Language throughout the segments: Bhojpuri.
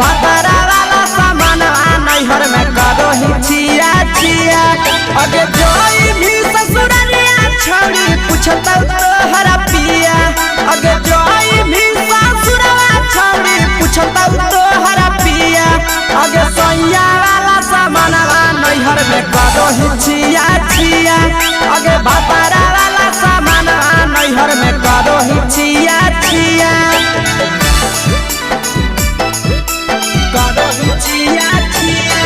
भातारा वाला सामान नैहर में करो ही छिया छिया। अगे जोई भी ससुररिया छोड़ी पूछता तोहरा पिया। अगे जोई भी ससुरवा छोड़ी पूछता तोहरा पिया। अगे सैया वाला सामान नैहर में करो ही छिया छिया। अगे भातारा वाला सामान नैहर में करो ही छिया छिया। करो ही छिया छिया।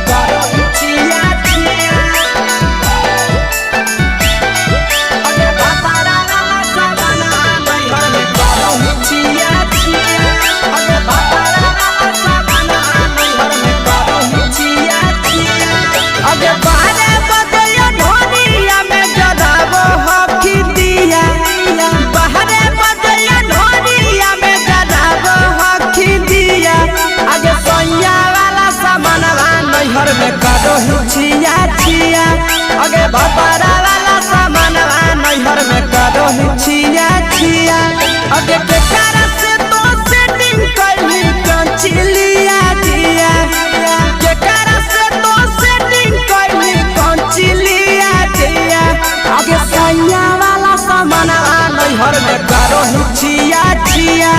करो ही छिया छिया। अगे भातारा वाला सामान नैहर में करो ही छिया छिया। अगे भातारा वाला सामान नैहर में करो ही छिया छिया। अगे बारे बदलिया ढोलिया में जदाबो हकी दिया। बाहरे बदलिया ढोलिया में जदाबो हकी दिया। अगे सैया वाला सामान नैहर में करो ही छिया छिया। अगे भातारा वाला सामान नैहर में करो ही छिया छिया। अगे केकरा से तो सेटिंग कइली कंचिलिया दिया। केकरा से तो सेटिंग कइली कंचिलिया दिया। अगे सैया वाला सामान नैहर में करो ही छिया छिया।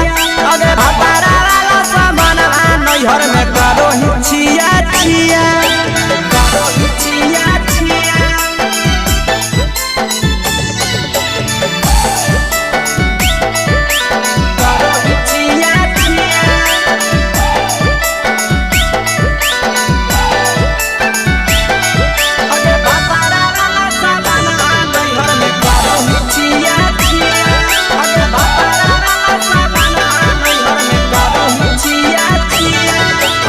अगे भातारा वाला सामान नैहर में करो ही छिया छिया। करो ही छिया छिया। करो ही छिया छिया। अगे भातारा वाला सामान नैहर में करो ही छिया छिया। अगे भातारा वाला सामान नैहर में करो ही छिया छिया।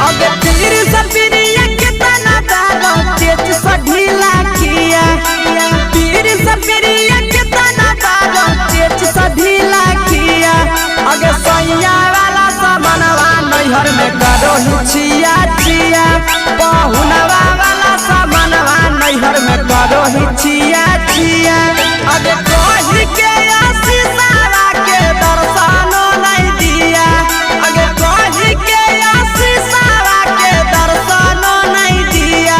अगे तीर सपिरिया कितना दारो तेज सढीला किया। तीर सपिरिया कितना दारो तेज सढीला किया। अगे सैया वाला सामान नैहर में करो ही छिया छिया। पहुनवा वाला सामान नैहर में करो ही छिया छिया। अगे कही के आशीषवा के दर्शनो नहीं दिया। अगे कही के आशीषवा के दर्शनो नहीं दिया।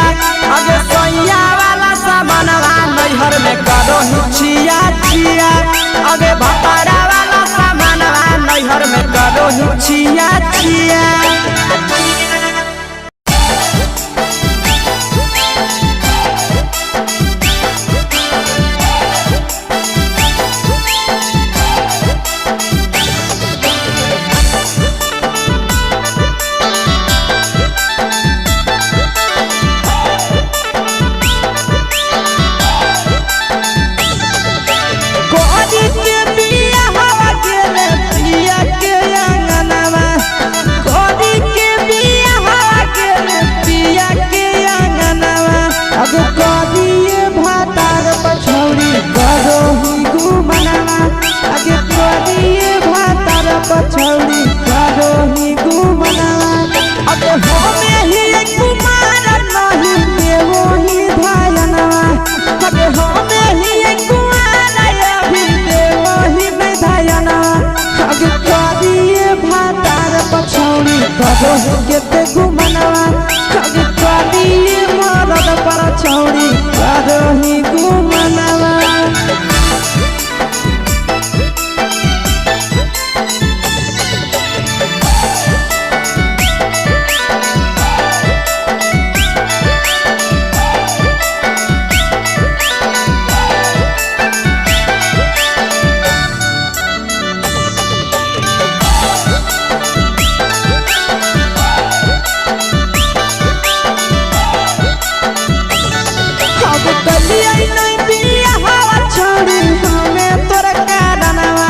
अगे सैया वाला सामान नैहर में करो ही छिया छिया। अगे भातारा वाला सामान नैहर में करो ही छिया छिया। कोरी के बिया हवा गेले पिया के अंगनवा। कोरी के बिया हवा गेले पिया के अंगनवा। अगे कोरिए भातार पछौड़ी करो ही गुमनवा। अगे कोरिए भातार पछौड़ी करो ही गुमनवा। अगे होमे ही कुमार नहीं देवो ही धायनवा। अगे होमे ही कुमार अभी देवो ही धायनवा। अगे कोरिए भातार पछौड़ी करो ही केते गुमनवा। अगे कोरिए मरद पर छौड़ी करो ही गुमनवा। अब कलिया नहीं बिया हवा छोड़ी हमें तोरा कारणवा।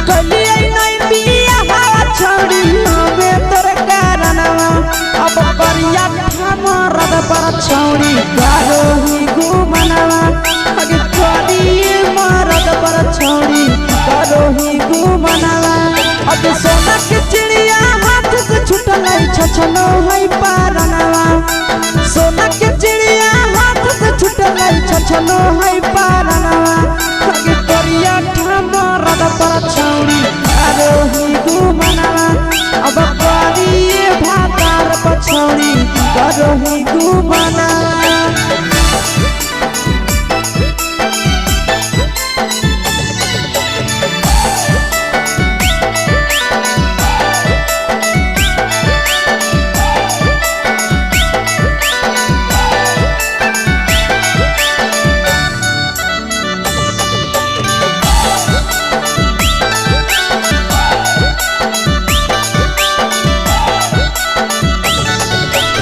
कलिया नहीं बिया हवा छोड़ी हमें तोरा कारणवा। अब करिया मरद पर छौड़ी करो ही गुमनवा। अगे कोरिए मरद पर छौड़ी करो ही गुमनवा। अगे सोना के चिड़िया हाथ से छूटल छछनो है पारनवा। सोना के चिड़िया हाथ से छूटल छछनो है पारनवा। अगे करिया घुमना।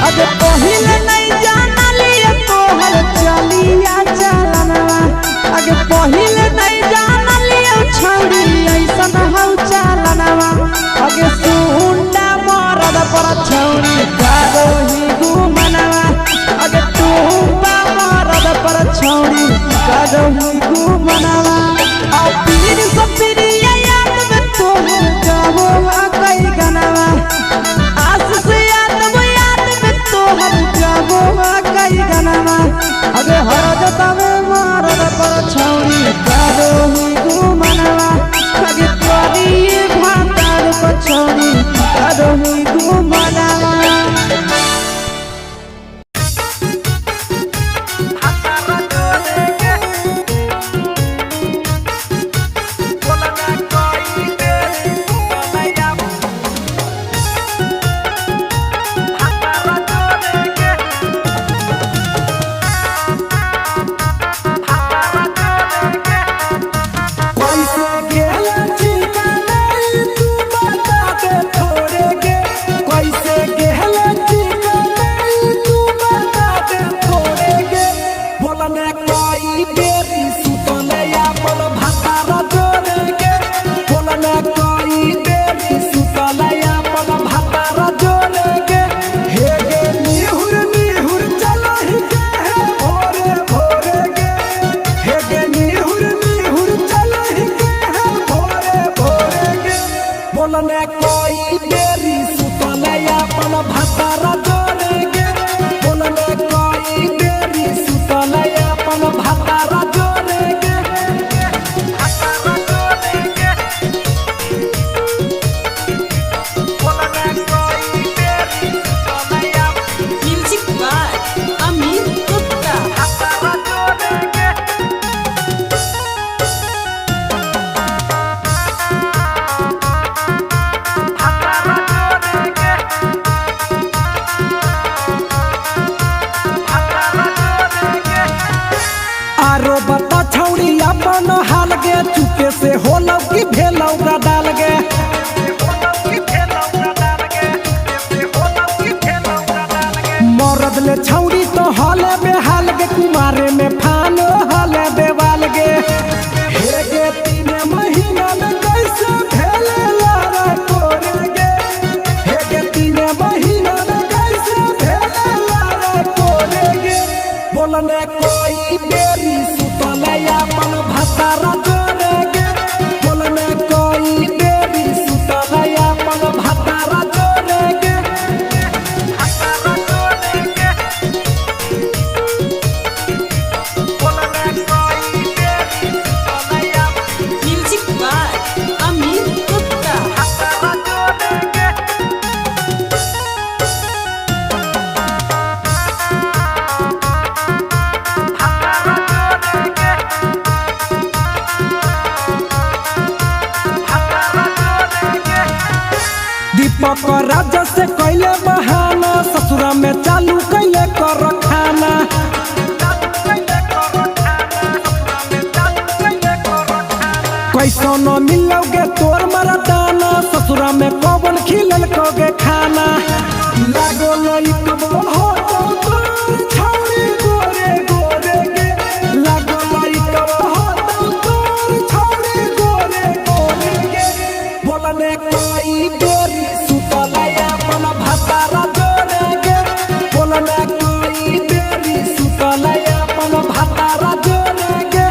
अगे पहिले नहीं जानलिए तोहर चलिया चलनवा, अगे पहिले नहीं जानलिए छौड़ी ऐसन हौ चलनवा। अगे सुंडा मरद पर छौड़ी करोही घुमनवा, अगे टूपा मरद पर छौड़ी करोही घुमनवा। और पीर सपरिया याद में तोहर गावो कई गनवा, आस से तोहर जाबो कई गनवा। अगे हरजता में मरद पर छौड़ी करोही घुमनवा, अगे तोरी भातार पर छौड़ी करोही घुमनवा। चुपे से होलौ की भेलौ डाल गे, मरद ले छौड़ी तो हले बेहाल गे, कुमारे में फानो हले बेवाल गे। हे गे 3 महीना में कैसे भेले लारा तोरे गे, हे गे 3 महीना में कैसे भेले लारा तोरे गे। बोलने कोई बेरी सुतले अपन भतारा जोरे गे, बोलने कोई बेरी सुतले अपन भतारा जोरे गे। दीपक राजा से कैले बहाना, ससुरा में चालू कैले कर खाना। कैसो न मिलोगे तोर मरदाना, ससुरा में कौन खिलल कोगे खाना। लागो लई कब हो तोर छौड़ी गोरे गोरे गे, लागो लई कब हो तोर छौड़ी गोरे गोरे गे। बोलने कोई बेरी सुतले अपन भतारा जोरे गे, बोलने कोई बेरी सुतले अपन भतारा जोरे गे।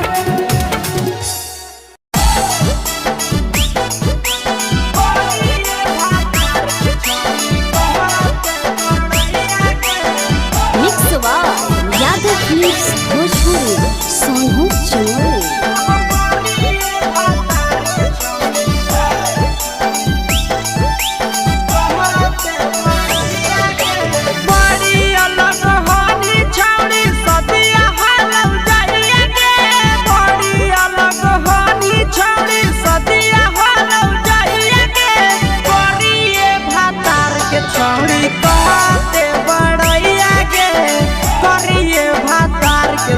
Bye.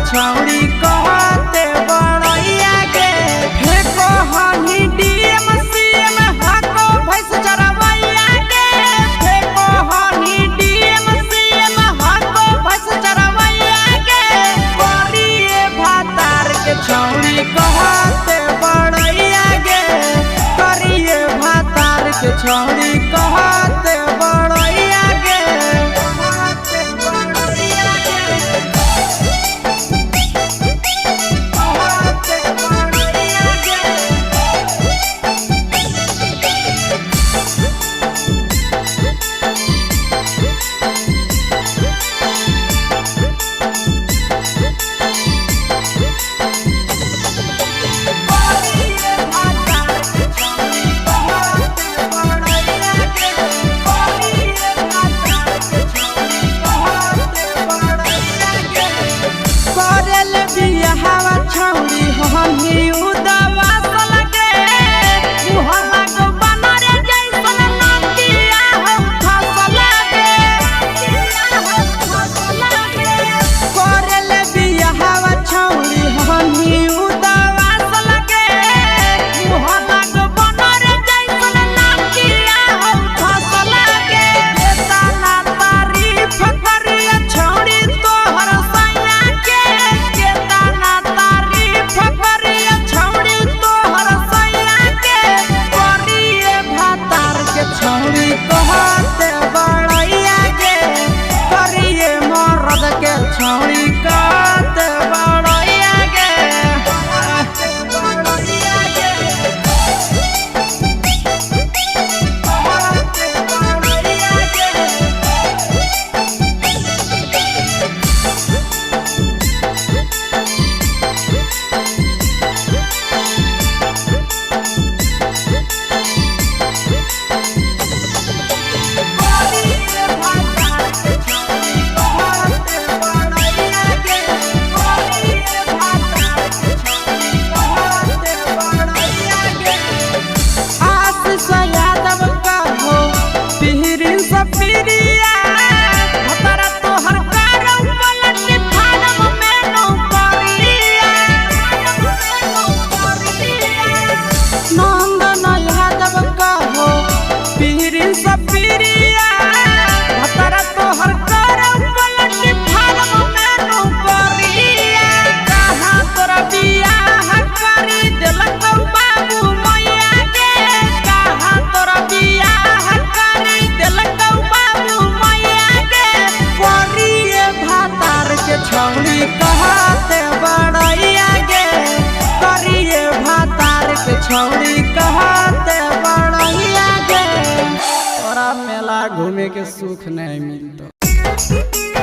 छौड़ी कहते बड़ैया गे फेको हनी डीएम सीएम हाको भैंस चरवैया गे फेको हनी डीएम सीएम हाको भैंस चरवैया गे करिए भातार के छौड़ी कहते बड़ैया गे करिए भातार के छौड़ी कहते बड़ैया गे छौड़ी कहते बड़ैया गे करिए भातार के छौड़ी कहते बड़ैया गे तोरा मेला घूमे के सुख नहीं मिलता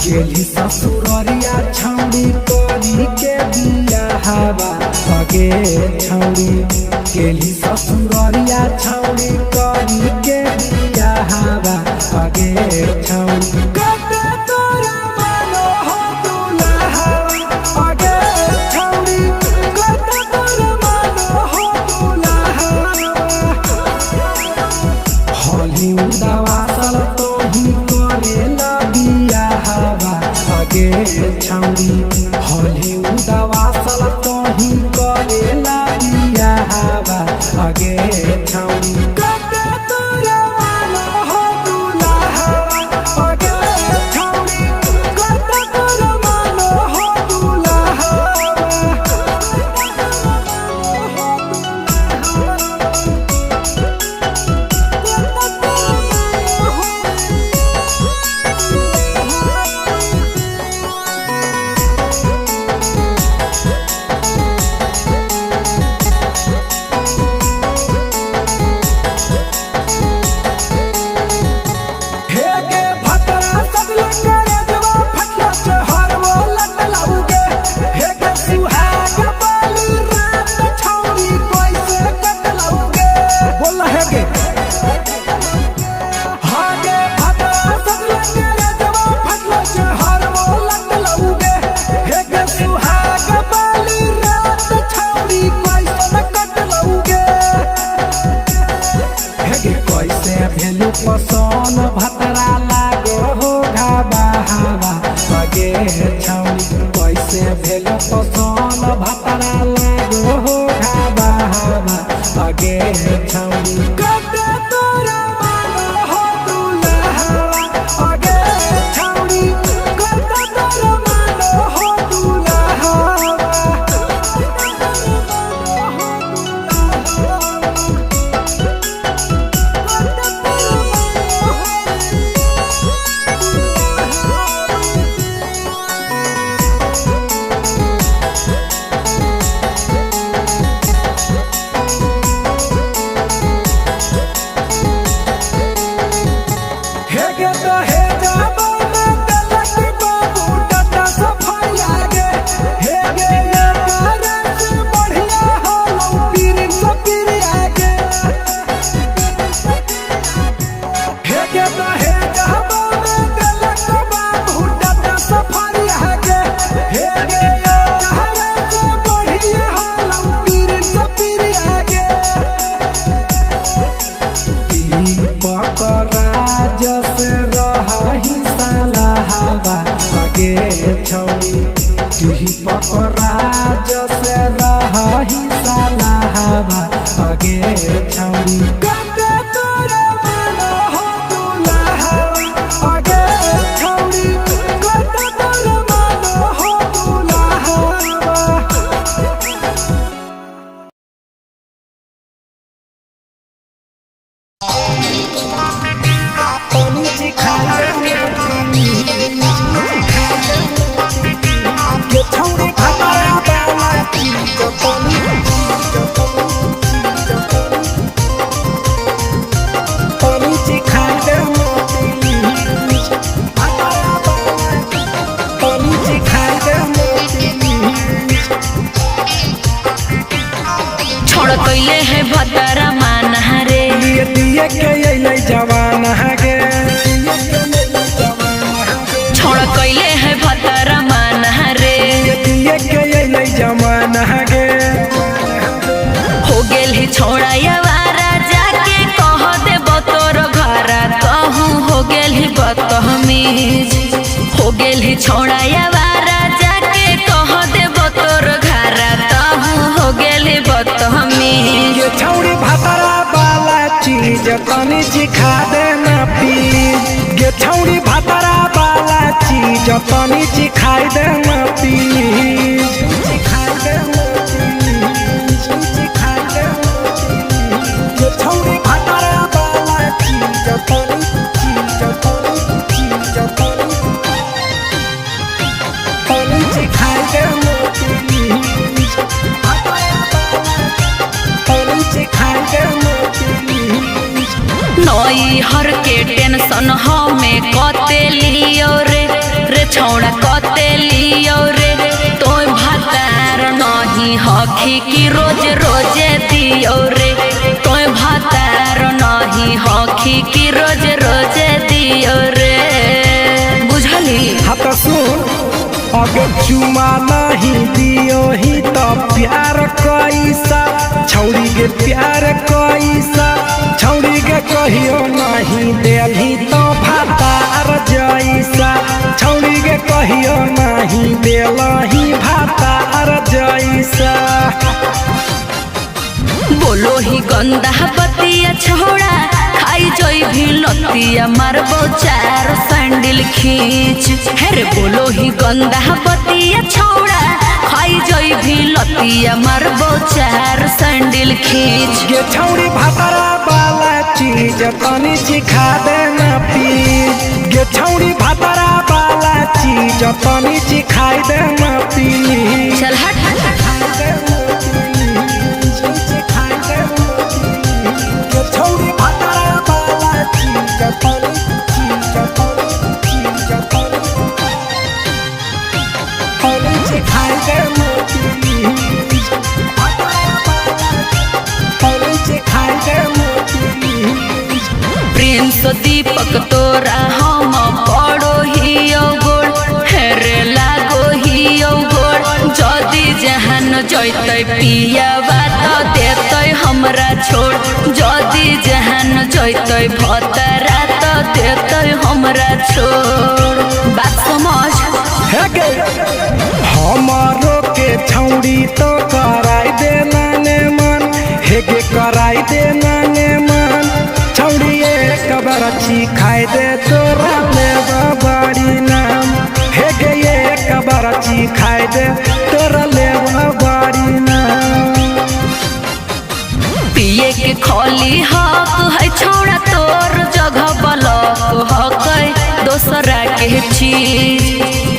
गेली ससुररिया छौड़ी करी के बिया हवा सगे छौड़ी गेली ससुररिया छौड़ी करी के बिया हवा सगे छौड़ी कते तोरा मानो हो दुल्हा अगे छौड़ी कते तोरा मानो हो दुल्हा होली उदावा सल तो ही करेला बिया हवा सगे छौड़ी होली उदावा सल तो ही करेला बिया हवा सगे छौड़ी कते तोरा पसंद भतरा लागो हो घाबा हवा आगे छौड़ी कैसे भेल पसंद भतरा लागो हो घाबा हवा आगे छौड़ी कते तोरा मानो हो दुल्हा आगे छौड़ी कते तोरा मानो हो दुल्हा तुही पकड़ा जैसे रही साला हवा आगे छौड़ी कते तोरा मानो हो दुल्हा आगे छौड़ी कते तोरा मानो हो दुल्हा कैले है भतरा मान रे दिए के अइलै जवान गे छोड़ कैले है भतरा मान रे दिए के अइलै जवान गे हो गेल ही छोड़ा यावारा जाके कह दे तोर घर कहूँ हो गेल ही बदतमीज हो गेल ही छोड़ा यावारा जाके कह दे तोर घर कहूँ हो गेल ही बदतमीज छौड़ी भतरा वाला चीज तनी सिखा देना प्लीज गे छौड़ी भतरा वाला चीज तनी सिखाई देना प्लीज सिखाई देना प्लीज सिखाई देना गे छौड़ी भतरा वाला चीज तनी सिखाई देना प्लीज नई हर के टेंशन हमें कते लियो रे छौड़ा कते लियो रे तोय भातार नहीं हखी की रोज रोजे दियो रे तोय भातार नहीं हखी की रोज रोजे दियो रे बुझली हाथ सुन अगर चुमा नहीं दियो ही तो प्यार कैसा छौड़ी के प्यार कैसा छौड़ी के कहियो नहीं देलही तो भातार जैसा छौड़ी के कहियो नहीं देलही भातार जैसा बोलो ही गंदा बतिया छोड़ा खाई जोई भी लतिया मारबो चार सैंडल खींच हेरे बोलो ही गंदा बतिया छोड़ा खाई जोई भी लतिया मारबो चार सैंडल खींच गे छौड़ी भतरा वाला चीज तनी सिखा देना प्लीज गे छौड़ी भतरा वाला चीज तनी सिखाई देना प्लीज चल हट छौड़ी भतरा वाला चीज सिखाई देना प्लीज सिखाई देना प्लीज प्रिंस दीपक तोरा हम पड़ो ही गोड़ हेरे लागो ही गोड़ जदी जहान जैते पिया बात देते हमरा छोड़ जदी जहान जैते भतरा तो देते हमरा छोड़। बात समझ हे गे हमारो के छौड़ी तो कराई दे नाने मन, हे गे कराई दे नाने मन। छौड़ी एक बरछी खाई दे तोरा लेबा बड़ी नाम, हे गे एक बरछी खाई दे तोरा लेबा बड़ी नाम। पिए के खोली हक है छोड़ा तोर जगह बलक हक दोसरा के चीज।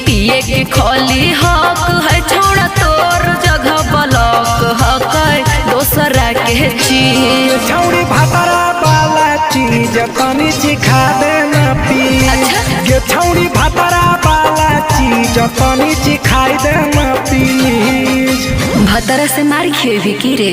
पिए के खोली हक है छोड़ा तोर जगह बलक हक दोसरा के चीज। छौड़ी भातरा वाला चीज तनी चिखा देना पी। अच्छा। ये छौड़ी भातरा वाला चीज तनी चिखाई देना प्लीज। भतरा से मार खेबी की रे।